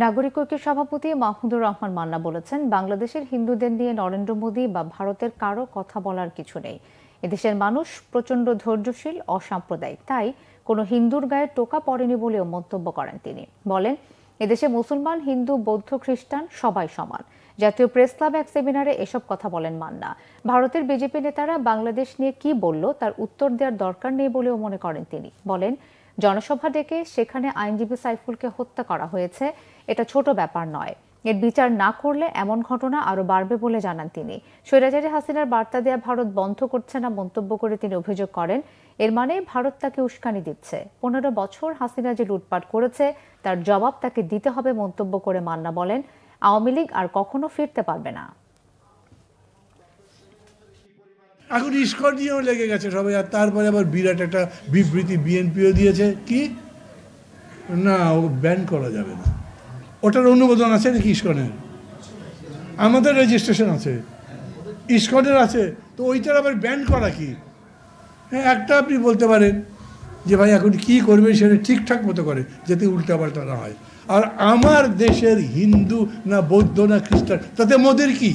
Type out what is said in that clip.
নাগরিক ঐক্যের সভাপতি মাহমুদুর রহমান মান্না বলেছেন, বাংলাদেশের হিন্দুদের নিয়ে নরেন্দ্র মোদী বা ভারতের কারো কথা বলার কিছু নেই। এদেশের মানুষ প্রচণ্ড ধৈর্যশীল, অসাম্প্রদায়িক, তাই কোনো হিন্দুর গায়ে টোকা পড়েনি বলেও মন্তব্য করেন তিনি। বলেন, এদেশে মুসলমান, হিন্দু, বৌদ্ধ, খ্রিস্টান সবাই সমান। জাতীয় প্রেস ক্লাবে এক সেমিনারে এসব কথা বলেন মান্না। ভারতের বিজেপি নেতারা বাংলাদেশ নিয়ে কি বলল তার উত্তর দেওয়ার দরকার নেই বলেও মনে করেন তিনি। বলেন, জনসভা ডেকে সেখানে আইনজীবী সাইফুলকে হত্যা করা হয়েছে, এটা ছোট ব্যাপার নয়। এর বিচার না করলে এমন ঘটনা আরো বাড়বে বলে জানান তিনি। স্বৈরাচারী হাসিনার বার্তা দেয়া ভারত বন্ধ করছে না মন্তব্য করে তিনি অভিযোগ করেন, এর মানে ভারত তাকে উস্কানি দিচ্ছে। 15 বছর হাসিনা যে লুটপাট করেছে তার জবাব তাকে দিতে হবে মন্তব্য করে মান্না বলেন, আওয়ামী লীগ আর কখনো ফিরতে পারবে না। এখন ইস্কন নিয়েও লেগে গেছে সবাই, আর তারপরে আবার বিরাট একটা বিবৃতি বিএনপিও দিয়েছে, কি না ও ব্যান করা যাবে না। ওটার অনুমোদন আছে নাকি ইস্কনের? আমাদের রেজিস্ট্রেশন আছে, ইস্কনের আছে, তো ওইটার আবার ব্যান করা কি? হ্যাঁ, একটা আপনি বলতে পারেন যে ভাই এখন কি করবে সেটা ঠিকঠাক মতো করে, যাতে উল্টাপাল্টা না হয়। আর আমার দেশের হিন্দু না বৌদ্ধ না খ্রিস্টান, তাতে মোদের কি?